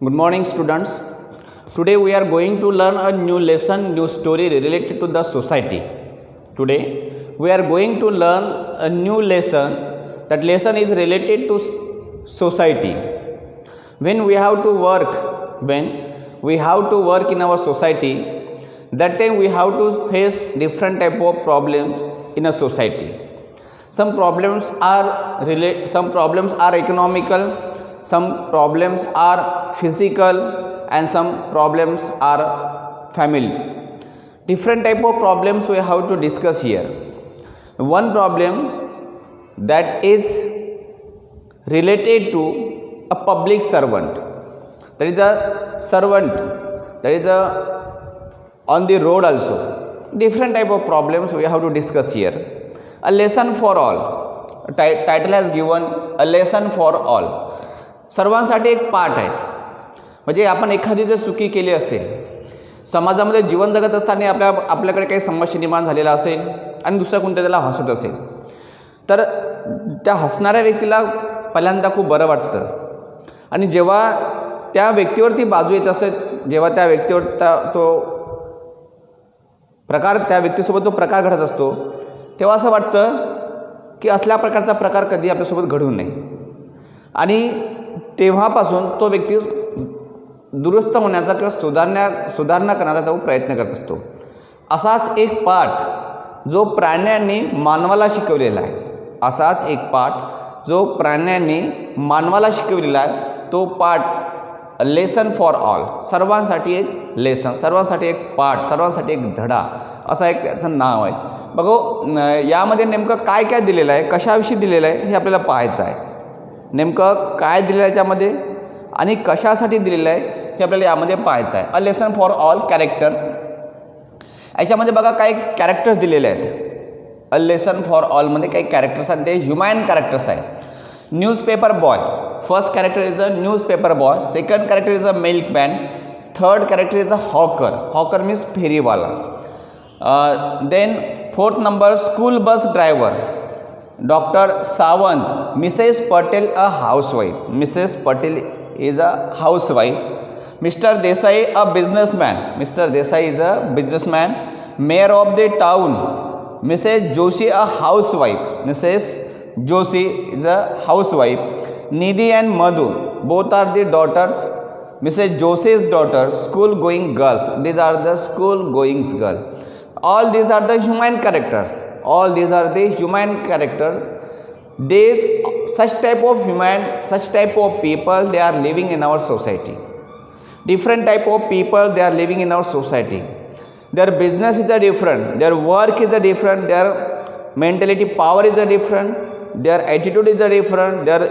Good morning, students. Today we are going to learn a new lesson, new story related to the society. Today we are going to learn a new lesson. That lesson is related to society. When we have to work in our society, that time we have to face different type of problems in a society. Some problems are economical, some problems are physical, and some problems are family. Different type of problems we have to discuss here. One problem that is related to a public servant, that is a servant, that is on the road also. Different type of problems we have to discuss here. A lesson for all. Title has given a lesson for all. सर्वांसाठी एक पाठ आहेत. म्हणजे आपण एखादी जर चुकी केली असेल, समाजामध्ये जीवन जगत असताना आपल्याकडे काही समस्या निर्माण झालेला असेल आणि दुसरा कोणत्या त्याला हसत असेल, तर त्या हसणाऱ्या व्यक्तीला पहिल्यांदा खूप बरं वाटतं. आणि जेव्हा त्या व्यक्तीवरती बाजू येत असते, जेव्हा त्या व्यक्तीवर त्या व्यक्तीसोबत तो प्रकार घडत असतो, तेव्हा असं वाटतं की असल्या प्रकारचा प्रकार कधी आपल्यासोबत घडू नये. आणि तेव्हापासून तो व्यक्ती दुरुस्त होण्याचा किंवा सुधारणा करण्याचा तो प्रयत्न करत असतो. असाच एक पाठ जो प्राण्यांनी मानवाला शिकवलेला आहे, असाच एक पाठ जो प्राण्यांनी मानवाला शिकवलेला आहे, तो पाठ लेसन फॉर ऑल. सर्वांसाठी एक लेसन, सर्वांसाठी एक पाठ, सर्वांसाठी एक धडा, असा एक त्याचं नाव आहे. बघा यामध्ये नेमकं काय काय दिलेलं आहे, कशाविषयी दिलेलं आहे हे आपल्याला पाहायचं आहे. नेमकं काय दिलेलं आहे याच्यामध्ये आणि कशासाठी दिलेलं आहे हे आपल्याला यामध्ये पाहायचं आहे. A lesson for all characters. याच्यामध्ये बघा काही कॅरेक्टर्स दिलेले आहेत. अ लेसन फॉर ऑलमध्ये काही कॅरेक्टर्स आहेत, ते ह्युमॅन कॅरेक्टर्स आहेत. Newspaper boy. First character is a newspaper boy. Second character is a milkman. Third character is a hawker. Hawker means फेरीवाला. Then fourth number school bus driver. Doctor Sawant. Mrs Patel a housewife. Mrs Patel is a housewife. Mr Desai a businessman. Mr Desai is a businessman. Mayor of the town. Mrs Joshi a housewife. Mrs Joshi is a housewife. Nidhi and Madhu both are the daughters. Mrs Joshi's daughter. School going girls. These are the school going girl. All these are the human characters. All these are the human characters. Such type of people, they are living in our society. Different type of people, they are living in our society. Their business is a different, their work is a different, their mentality power is a different, their attitude is a different, their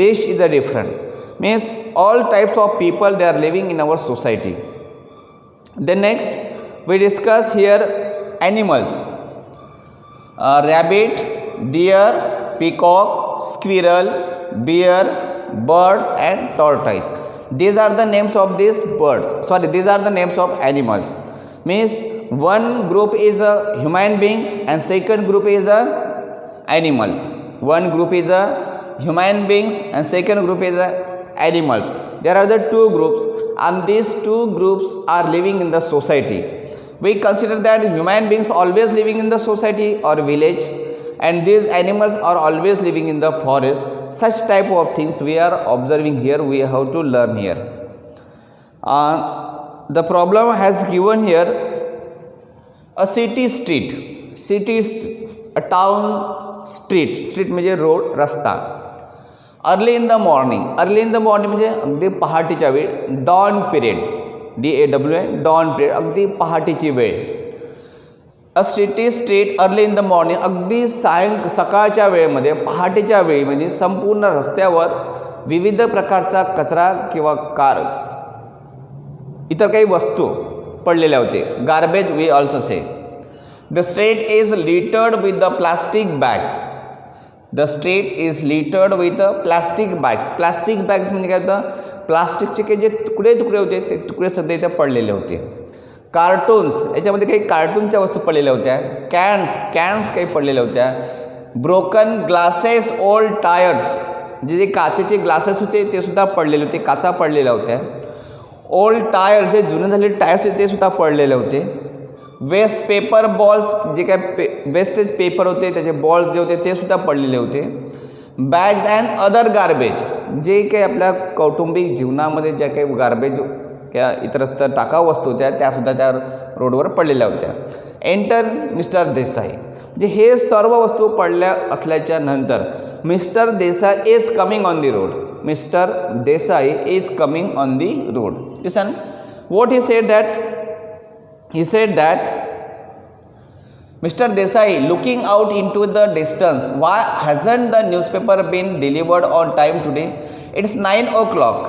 wish is a different. Means all types of people, they are living in our society. Then next we discuss here animals. Rabbit, deer, peacock, squirrel, bear, birds and tortoise. These are the names of these birds. These are the names of animals. Means one group is a human beings and second group is a animals. One group is a human beings and second group is a animals. There are the two groups and these two groups are living in the society. We consider that human beings always living in the society or village and these animals are always living in the forest. Such type of things we are observing here, we have to learn here. The problem has given here a city street. A town street. Street म्हणजे road, रस्ता. Early in the morning. Early in the morning म्हणजे अगदी पहाटेच्या वेळ. Dawn period. DAWN dawn period, अगदी पहाटेची वेळ. A city street early in the morning. अगदी सकाळच्या वेळेमध्ये, पहाटेच्या वेळेमध्ये संपूर्ण रस्त्यावर विविध प्रकारचा कचरा किंवा इतर काही वस्तू पडलेल्या होते. Garbage we also say. The street is littered with the plastic bags. The street is littered with plastic bags. Plastic bags म्हणजे काय होतं, प्लास्टिकचे काही जे तुकडे होते ते तुकडे सध्या इथे पडलेले होते. कार्टून्स, याच्यामध्ये काही कार्टूनच्या वस्तू पडलेल्या होत्या. कॅन्स काही पडलेल्या होत्या. ब्रोकन ग्लासेस, ओल्ड टायर्स, जे काचेचे ग्लासेस होते ते सुद्धा पडलेले होते, काचा पडलेल्या होत्या. ओल्ड टायर्स, जे जुने झालेले टायर्स होते ते सुद्धा पडलेले होते. वेस्ट पेपर बॉल्स, जे काय वेस्टेज पेपर होते त्याचे बॉल्स जे होते ते सुद्धा पडलेले होते. बॅग्स अँड अदर गार्बेज, जे काही आपल्या कौटुंबिक जीवनामध्ये ज्या काही गार्बेज किंवा इतरस्त टाकाऊ वस्तू होत्या त्यासुद्धा त्या रोडवर पडलेल्या होत्या. एंटर मिस्टर देसाई, म्हणजे हे सर्व वस्तू पडल्या असल्याच्या नंतर mister Desai is coming on the road. Mister Desai is coming on the road. Listen what he said that. He said that Mr. Desai looking out into the distance, why hasn't the newspaper been delivered on time today? It's 9 o'clock.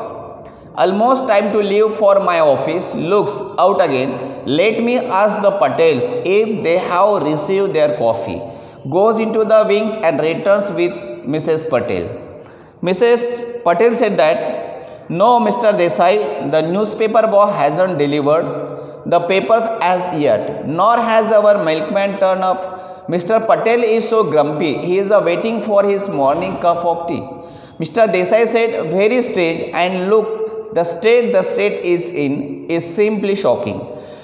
Almost time to leave for my office. Looks out again. Let me ask the Patels if they have received their coffee. Goes into the wings and returns with Mrs. Patel. Mrs. Patel said that, no, Mr. Desai, the newspaper boy hasn't delivered the papers as yet, nor has our milkman turned up. Mr. Patel is so grumpy. He is waiting for his morning cup of tea. Mr. Desai said, very strange, and look, the state is in is simply shocking.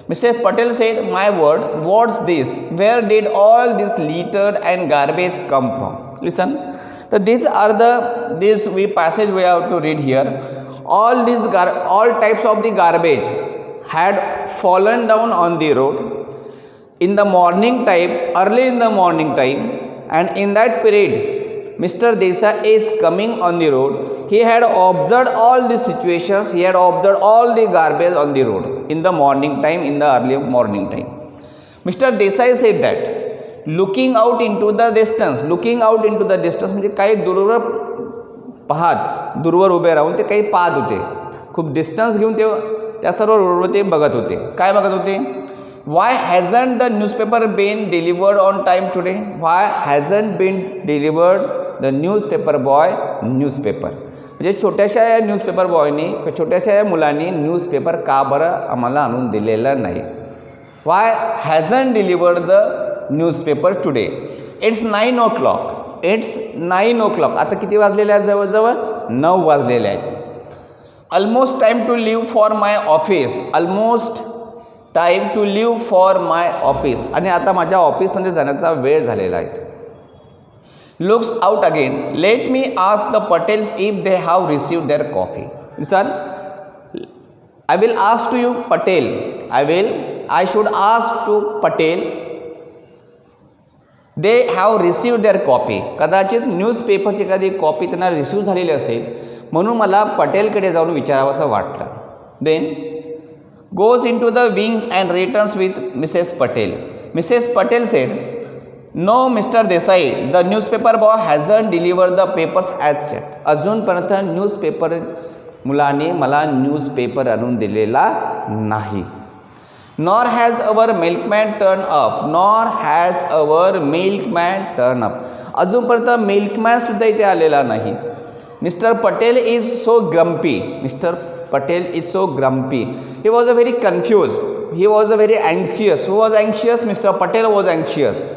Mr. Patel said, my word, what's this? Where did all this litter and garbage come from? Listen, so these are this passage we have to read here. All types of the garbage had fallen down on the road in the morning time, early in the morning time, and in that period Mr. Desai is coming on the road. He had observed all the situations. He had observed all the garbage on the road in the morning time, in the early morning time. Mr. Desai said that, looking out into the distance. Looking out into the distance म्हणजे काही दूरवर पाहत, दूरवर उभे राहून ते काही पाहत होते. खूप डिस्टन्स घेऊन ते त्या सर्व रोडवर ते बघत होते. काय बघत होते? Why hasn't the newspaper been delivered on time today? Why hasn't been delivered the newspaper boy newspaper? म्हणजे छोट्याशा या न्यूजपेपर बॉयनी, छोट्याशा या मुलांनी न्यूजपेपर का बरं आम्हाला आणून दिलेला नाही? Why hasn't delivered the newspaper today? It's 9 o'clock. It's 9 o'clock. आता किती वाजलेले आहेत? जवळजवळ 9 वाजलेले आहेत. Almost time to leave for my office. Almost time to leave for my office. आणि आता माझ्या ऑफिसमध्ये जाण्याचा वेळ झालेला आहे. Looks out again. Let me ask the Patels if they have received their coffee. Listen, I will ask to you Patel. I should ask to Patel. They have received their copy. कदाचित न्यूजपेपरची एखादी copy त्यांना receive झालेली असेल, म्हणून मला पटेलकडे जाऊन विचारावं असं वाटलं. Then goes into the wings and returns with Mrs. Patel. Mrs. Patel said, no, Mr. Desai, the newspaper boy hasn't delivered the papers as yet. अजूनपर्यंत न्यूजपेपर मुलांनी मला न्यूजपेपर आणून दिलेला नाही. Nor has our milkman turned up. Nor has our milkman turned up. अजूनपर्यंत milkman सुद्धा इथे आलेला नाही. Mr. Patel is so grumpy. Mr. Patel is so grumpy. He was very confused. He was very anxious. Who was anxious? Mr. Patel was anxious.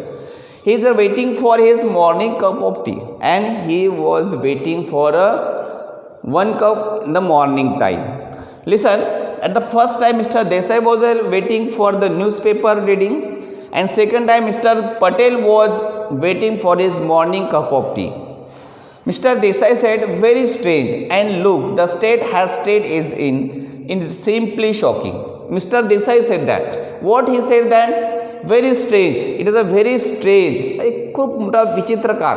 He is waiting for his morning cup of tea, and he was waiting for one cup in the morning time. Listen, at the first time Mr. Desai was waiting for the newspaper reading, and second time Mr. Patel was waiting for his morning cup of tea. Mr. Desai said, very strange, and look, the state is in simply shocking. Mr. Desai said that. What he said that? Very strange. It is a very strange, खूप मोठा विचित्रकार.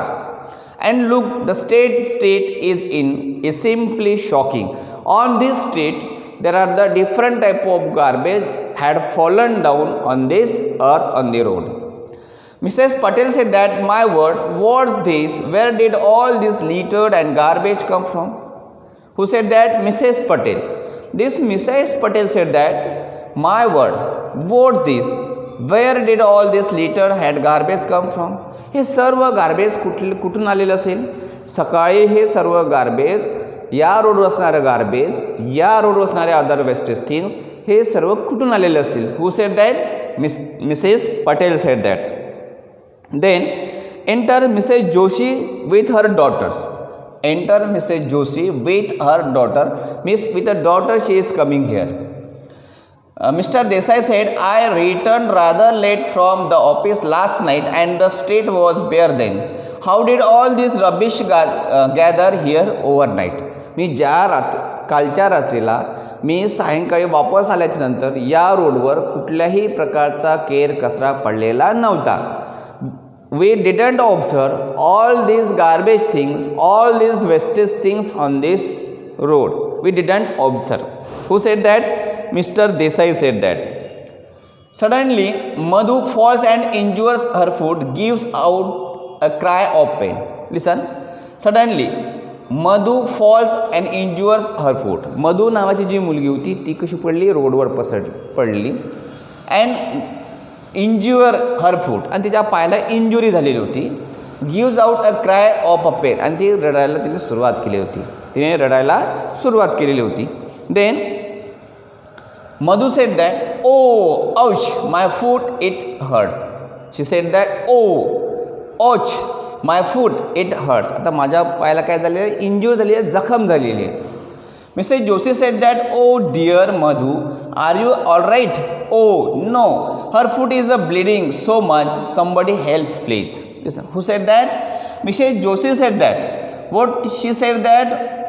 And look, the state is simply shocking. On this street, there are the different type of garbage had fallen down on this earth on the road. Mrs. Patel said that, my word, what's this? Where did all this litter and garbage come from? Who said that? Mrs. Patel. This Mrs. Patel said that, my word, what's this? Where did all this litter and garbage come from? हे सर्व garbage कुठून आलेलं असेल? सकाळी हे सर्व garbage, या रोडवर असणारं गार्बेज, या रोडवर असणारे अदर वेस्टेज थिंग्स, हे सर्व कुठून आलेले असतील? Who said that? Mrs. Patel said that. Then enter Mrs. Joshi with her daughters. enter Mrs. Joshi with her daughter. Miss, with a daughter she is coming here. Mr. Desai said, I returned rather late from the office last night and the street was bare then. How did all this rubbish gather here overnight? मी कालच्या रात्रीला मी सायंकाळी वापस आल्याच्यानंतर या रोडवर कुठल्याही प्रकारचा केर कचरा पडलेला नव्हता. We didn't observe all these garbage things, all these wastage things on this road. We didn't observe. Who said that? Mr. Desai said that. Suddenly, Madhu falls and injures her foot, gives out a cry of pain. Listen. Suddenly, Madhu falls and injures her foot. Madhu नावाची जी मुलगी होती ती कशी पडली, रोडवर पडली and injure her foot, आणि तिच्या पायाला इंजुरी झालेली होती. gives out a cry of a pain, आणि ती रडायला तिने सुरुवात केलेली होती. Then Madhu said that, oh, ouch, my foot, it hurts. She said that, oh, ouch, my foot, it hurts. आता माझ्या पायाला काय झालेलं आहे, इंज्युअर झाली आहे, जखम झालेली आहे. Mrs. Joshi said that, oh dear Madhu, are you all right? Oh no, her foot is bleeding so much, somebody help please. Listen, who said that? Mrs. Joshi said that. What she said that?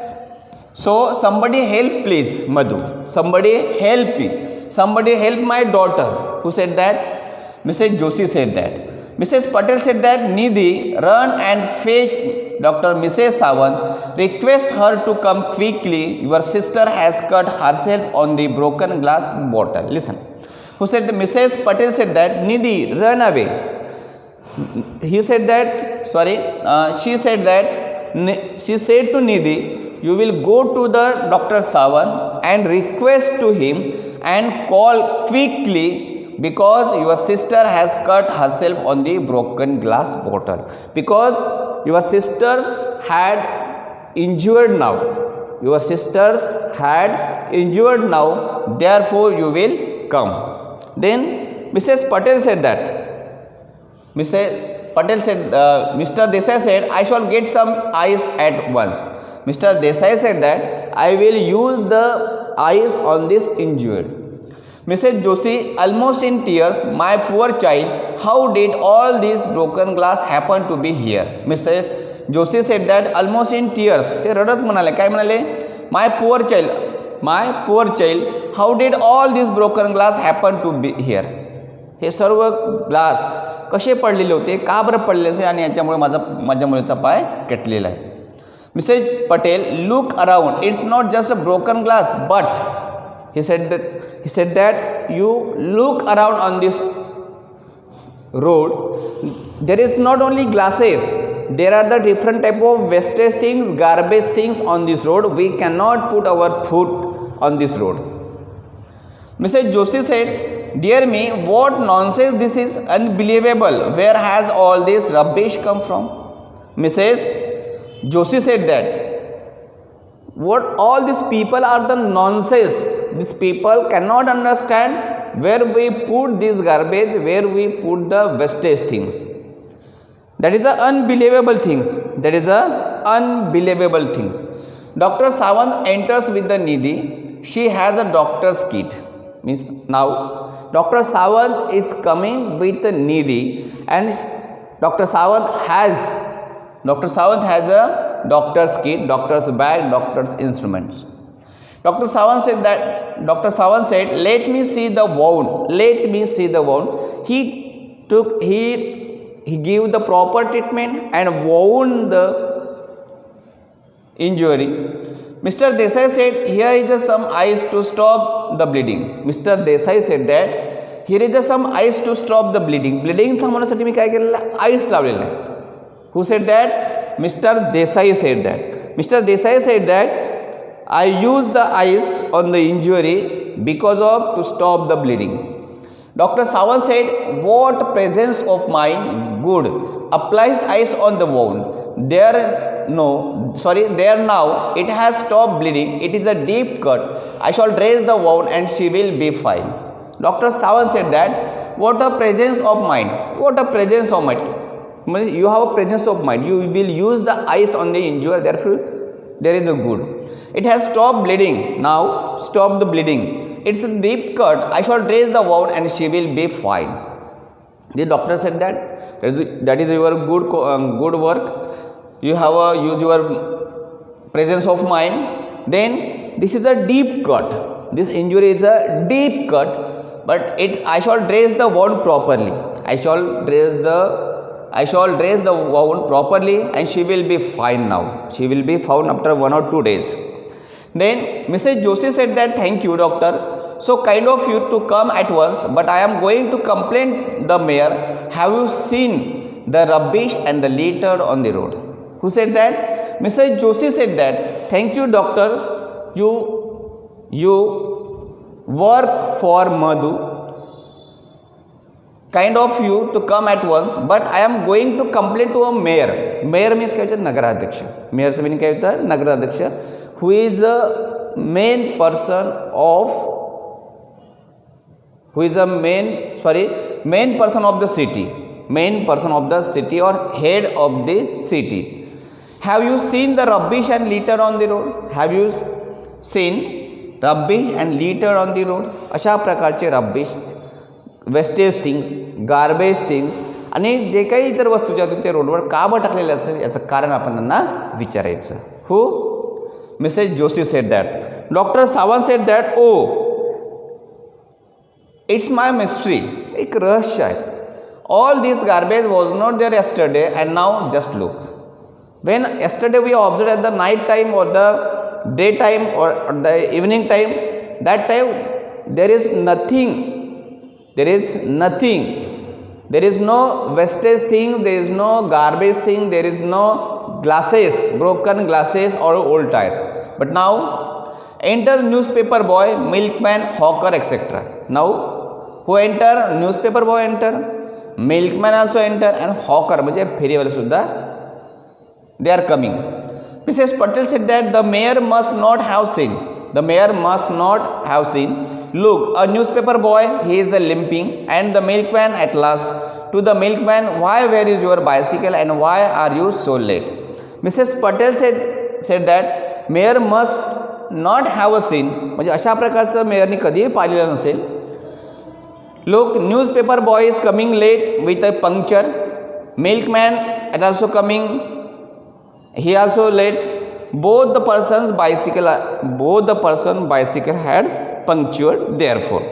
So somebody help please Madhu. Somebody help me. Somebody help my daughter. Who said that? Mrs. Joshi said that. Mrs. Patel said that Nidhi run and fetch Dr. Mrs. Sawant. Request her to come quickly. Your sister has cut herself on the broken glass bottle. Listen. Who said? Mrs. Patel said that Nidhi run away. He said that. Sorry. She said that. She said to Nidhi, you will go to the Dr. Sawant and request to him and call quickly because your sister has cut herself on the broken glass bottle. Because your sisters had injured now. Your sisters had injured now. Therefore, you will come. Then Mrs. Patel said that. Mrs. Patel said, Mr. Desai said, I shall get some ice at once. Mr. Desai said that I will use the ice on this injured. Mrs. Joshi, almost in tears, my poor child, how did all this broken glass happen to be here? Mrs. Joshi said that almost in tears. ते रडत म्हणाले, काय म्हणाले? My poor child, how did all this broken glass happen to be here? हे सर्व glass कसे पडलेले होते, का बरं पडलेले असे, आणि याच्यामुळे माझ्या मुलीचा पाय कटलेला आहे. Mrs. Patel, look around. It's not just a broken glass, but he said that you look around on this road. There is not only glasses. There are the different type of wastage things, garbage things on this road. We cannot put our foot on this road. Mrs. Joshi said, dear me, what nonsense, this is unbelievable. Where has all this rubbish come from? Mrs. Joshi said that what all these people are the nonsense. These people cannot understand where we put this garbage, where we put the wastage things. That is the unbelievable things. Dr. Sawant enters with the Nidhi. She has a doctor's kit. Means now Dr. Sawant is coming with the Nidhi, and Dr. Sawant has a doctor's kit, doctor's bag, doctor's instruments. Dr. Sawant said, let me see the wound. He gave the proper treatment and wound the injury. Mr. Desai said, here is just some ice to stop the bleeding. Mr. Desai said that here is just some ice to stop the bleeding. Bleeding थांबवण्यासाठी मी काय केलेलं आहे, ice लावलेलं आहे. Who said that? Mr. Desai said that. Mr. Desai said that I used the ice on the injury because of to stop the bleeding. Dr. Sawant said, what presence of mind, good, applies ice on the wound. There now it has stopped bleeding. It is a deep cut. I shall dress the wound and she will be fine. Dr. Sawant said that, what a presence of mind. You have a presence of mind. You will use the ice on the injury. Therefore, there is a good. It has stopped bleeding. Now, stop the bleeding. It's a deep cut. I shall dress the wound and she will be fine. The doctor said that is your good work. You have used your presence of mind. Then this is a deep cut. This injury is a deep cut, but I shall dress the wound properly. I shall dress the wound properly and she will be fine now. She will be found after 1 or 2 days. Then Mrs. Joshi said that, thank you doctor, so kind of you to come at once, but I am going to complain the mayor. Have you seen the rubbish and the litter on the road? Who said that? Mrs. Joshi said that, thank you doctor, you work for Madhu. Kind of you to come at once, but I am going to complain to a mayor. Mayor means क्या होता है? नगराध्यक्ष. Mayor से meaning क्या होता है? नगराध्यक्ष, who is a main person of the city or head of the city. Have you seen the rubbish and litter on the road? Have you seen rubbish and litter on the road? अशा प्रकारचे rubbish, wastage things, garbage things आणि जे काही इतर वस्तू ज्या ते रोडवर का बरं टाकलेले असेल याचं कारण आपण त्यांना विचारायचं. Who? Mrs Joshi said that. Doctor Sawant said that, oh it's my mystery. एक रहस्य आहे. All this garbage was not there yesterday and now just look. When yesterday we observed at the night time or the daytime or the evening time, that time there is nothing. There is no wastage thing, there is no garbage thing, there is no glasses, broken glasses or old tires. But now enter newspaper boy, milkman, hawker, etc. Now who enter? Newspaper boy enter, milkman also enter, and hawker म्हणजे फेरीवाले सुद्धा they are coming. Mrs. Patel said that the mayor must not have seen. Look, a newspaper boy, he is limping, and the milkman at last. To the milkman, why, where is your bicycle and why are you so late? Mrs. Patel said that mayor must not have seen. म्हणजे अशा प्रकारचं मेयरनी कधीही पाहिलेलं नसेल. Look, newspaper boy is coming late with a puncture. Milkman is also coming, he also late. Both the person's bicycle had punctured, therefore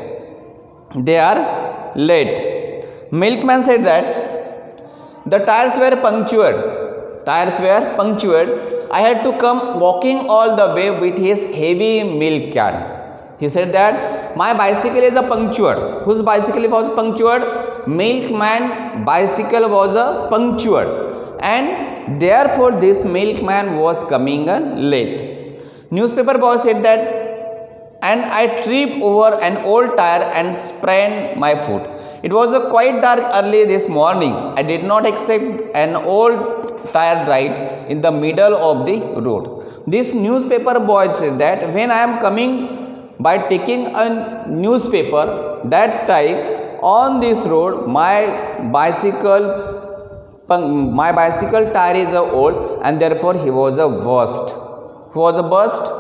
they are late. Milkman said that the tires were punctured. I had to come walking all the way with his heavy milk can. He said that my bicycle is a punctured. Whose bicycle was punctured? Milkman bicycle was a punctured, and therefore this milkman was coming late. Newspaper boy said that, and I tripped over an old tire and sprained my foot. It was quite dark early this morning. I did not expect an old tire right in the middle of the road. This newspaper boy said that when I am coming by taking a newspaper, that time on this road my bicycle tire is old, and therefore he was a burst. Who was a burst?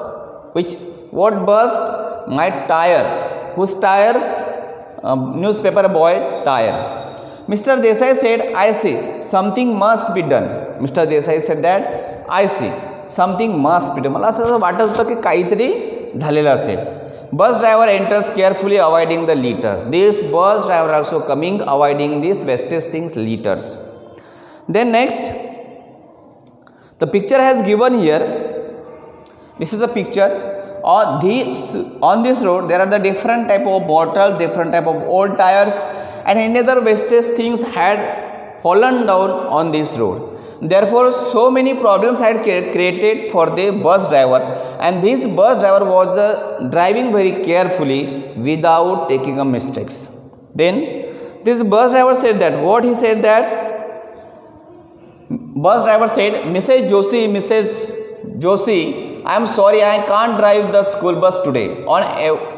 What burst? My tire. Whose tire? Newspaper boy tire. Mr. Desai said, I see, something must be done. Mr. Desai said that, I see, something must be done. मला असं वाटत होतं की काहीतरी झालेलं असेल. Bus driver enters carefully avoiding the litters. This bus driver also coming avoiding these wastage things, litters. Then next, the picture has given here. This is a picture. On this road there are the different type of bottles, different type of old tires, and any other wastage things had fallen down on this road. Therefore, so many problems had created for the bus driver, and this bus driver was driving very carefully without taking a mistakes. Then this bus driver said that, what he said that, bus driver said, Mrs. Joshi, I am sorry, I can't drive the school bus today. On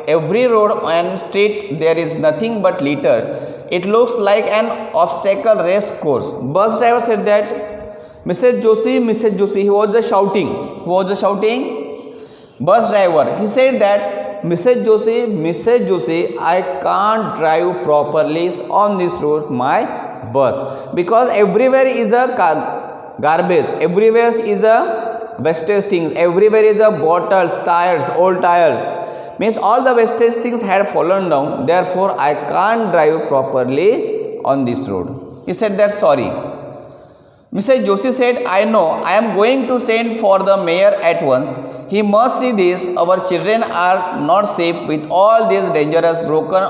every road and street there is nothing but litter. It looks like an obstacle race course. Bus driver said that, Mrs. Joshi, he was just shouting. Who was just shouting? Bus driver. He said that, Mrs. Joshi, I can't drive properly on this road, my bus. Because everywhere is a garbage. Everywhere is a wastage things. Everywhere is a bottles, tires, old tires. Means all the wastage things had fallen down. Therefore, I can't drive properly on this road. He said that sorry. Mrs. Joshi said, I know. I am going to send for the mayor at once. He must see this. Our children are not safe with all these dangerous broken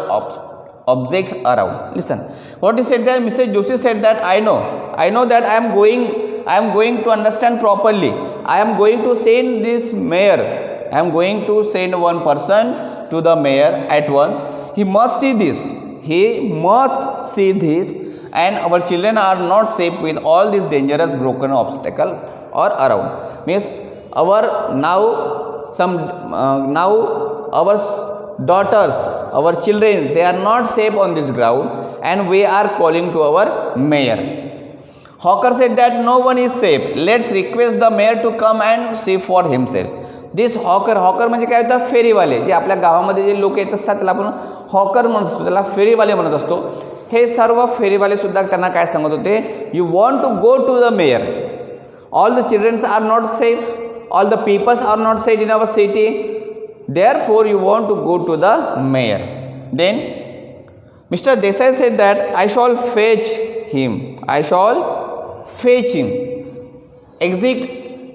objects around. Listen. What he said there, Mrs. Joshi said that I know that I am going to understand properly. I am going to send this mayor. I am going to send one person to the mayor at once. He must see this. He must see this. And our children are not safe with all these dangerous broken obstacle or around. Means our now our daughters, our children, they are not safe on this ground, and we are calling to our mayor. Hawker said that no one is safe. Let's request the mayor to come and see for himself. This hawker म्हणजे काय होतं, फेरीवाले. जे आपल्या गावामध्ये जे लोक येत असतात त्याला आपण हॉकर म्हणत असतो, त्याला फेरीवाले म्हणत असतो. हे सर्व फेरीवाले सुद्धा त्यांना काय सांगत होते, you want to go to the mayor. All the childrens are not safe, all the peoples are not safe in our city, therefore you want to go to the mayor. Then Mr. Desai said that I shall fetch him. Exit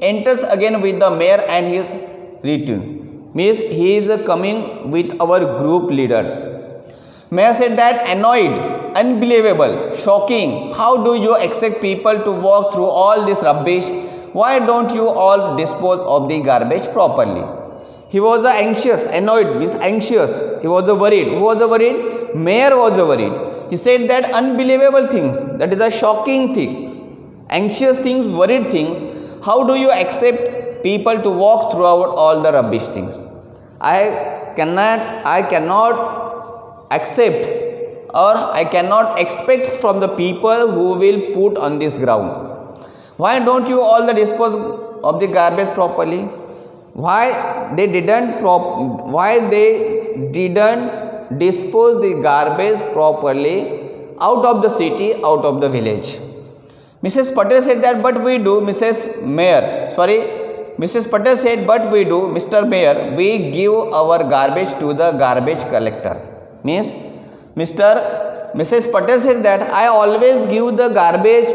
enters again with the mayor and his return. Means he is coming with our group leaders. Mayor said that annoyed, unbelievable, shocking. How do you expect people to walk through all this rubbish? Why don't you all dispose of the garbage properly? He was anxious. Annoyed means anxious. He was worried. Who was worried? Mayor was worried. He said that unbelievable things, that is a shocking things, anxious things, worried things. How do you accept people to walk throughout all the rubbish things? I cannot accept, or I cannot expect from the people who will put on this ground. Why don't you all dispose of the garbage properly? Why they didn't dispose the garbage properly out of the city, out of the village? Mrs. Patel said that, but we do, Mrs. Patel said, but we do, Mr. Mayor, we give our garbage to the garbage collector. Means Mrs. Patel said that I always give the garbage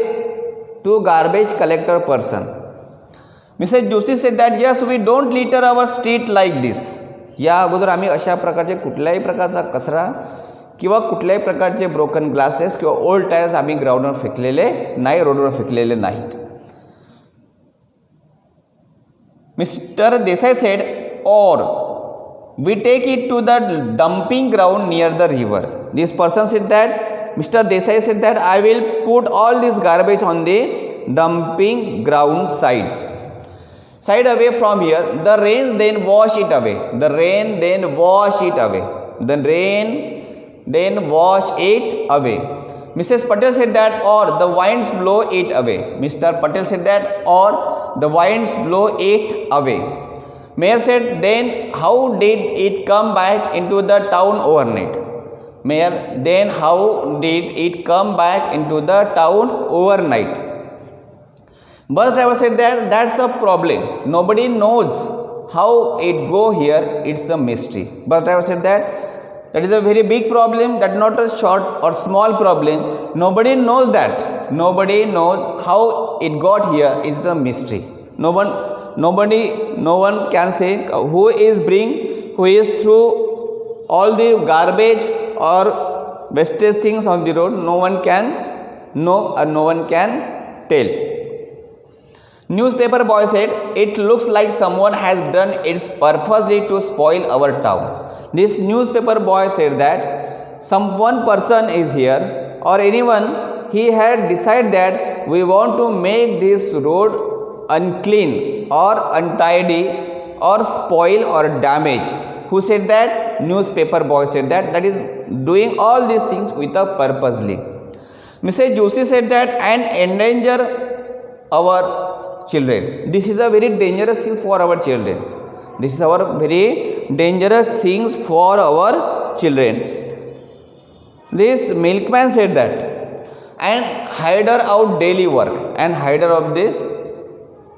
to garbage collector person. Mrs. Joshi said that yes, we don't litter our street like this. या अगोदर आम्ही अशा प्रकारचे कुठल्याही प्रकारचा कचरा किंवा कुठल्याही प्रकारचे ब्रोकन ग्लासेस किंवा ओल्ड टायर्स आम्ही ग्राउंडवर फेकलेले नाही, रोडवर फेकलेले नाहीत. Mister Desai said, or we take it to the dumping ground near the river. This person said that, Mr. Desai said that I will put all this garbage on the dumping ground side away from here. The rain then wash it away. The rain then wash it away. Mrs. Patel said that, or the winds blow it away. Mr. Patel said that, or the winds blow it away. Mayor said, then how did it come back into the town overnight? Mayor, then how did it come back into the town overnight? Bus driver said that, that's a problem. Nobody knows how it go here. It's a mystery. Bus driver said that is a very big problem. That not a short or small problem. Nobody knows that. Nobody knows how it got here. It's a mystery. No one can say who is through all the garbage or wastage things on the road. No one can know, or no one can tell. Newspaper boy said, it looks like someone has done it purposely to spoil our town. This newspaper boy said that one person is here, or anyone, he had decided that we want to make this road unclean or untidy or spoil or damage. Who said that? Newspaper boy said that. That is doing all these things with a purposely. Mrs. Joshi said that and endanger our children. This is a very dangerous thing for our children. This is our very dangerous things for our children. This milkman said that and hinder out daily work and hinder of this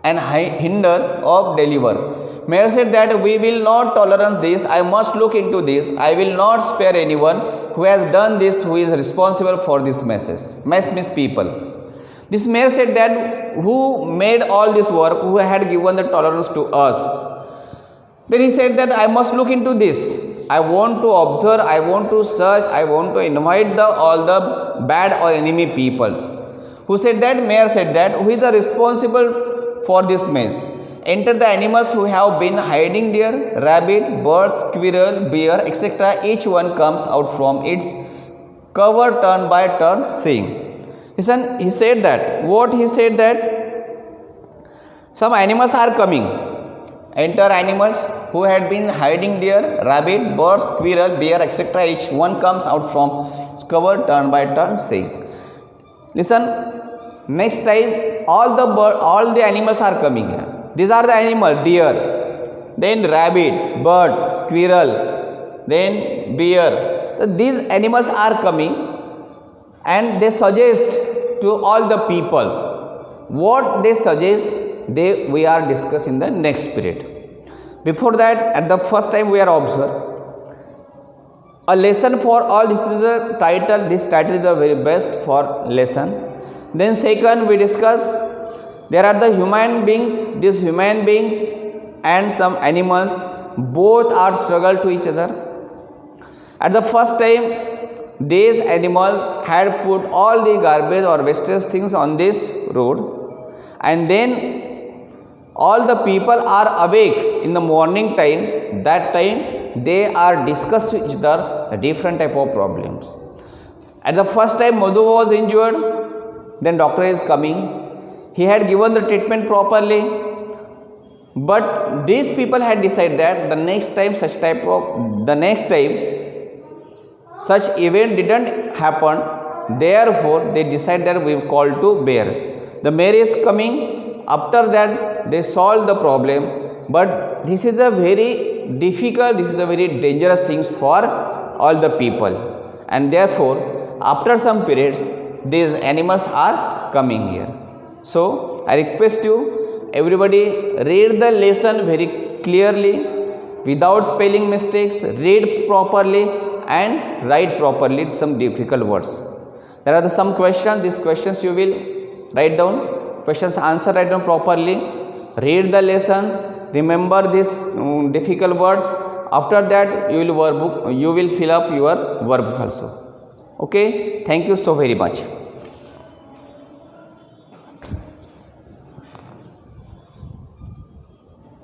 and hinder of daily work. Mayor said that we will not tolerate this. I must look into this. I will not spare anyone who has done this, who is responsible for this mess people. This mayor said that who made all this work, who had given the tolerance to us. Then he said that I must look into this. I want to observe, I want to search, I want to invite all the bad or enemy peoples. Who said that? Mayor said that who is the responsible for this mess? Enter the animals who have been hiding there, rabbit, birds, squirrel, bear, etc. Each one comes out from its cover turn by turn saying. Listen, he said that. What he said that? Some animals are coming. Enter animals who had been hiding there, rabbit, birds, squirrel, bear, etc. Each one comes out from its cover turn by turn saying. Listen, next time all the animals are coming here. These are the animals, deer, then rabbit, birds, squirrel, then bear. So these animals are coming and they suggest to all the peoples. What they suggest, we are discussing in the next period. Before that, at the first time we are observe a lesson for all. This is a title. This title is the very best for lesson. Then second, we discuss there are the human beings. These human beings and some animals both are struggle to each other. At the first time, these animals had put all the garbage or wastage things on this road, and then all the people are awake in the morning time. That time they are discussed to each other the different type of problems. At the first time Madhu was injured, then doctor is coming. He had given the treatment properly, but these people had decided that the next time such event didn't happen. Therefore, they decide that we call to bear. The mayor is coming. After that, they solve the problem. But this is a very difficult, this is a very dangerous things for all the people. And therefore, after some periods, these animals are coming here. So, I request you, everybody read the lesson very clearly, without spelling mistakes, read properly and write properly some difficult words. There are some questions, these questions you will write down, questions answer, write down properly, read the lessons, remember these difficult words. After that, you will fill up your workbook also. Okay, thank you so very much.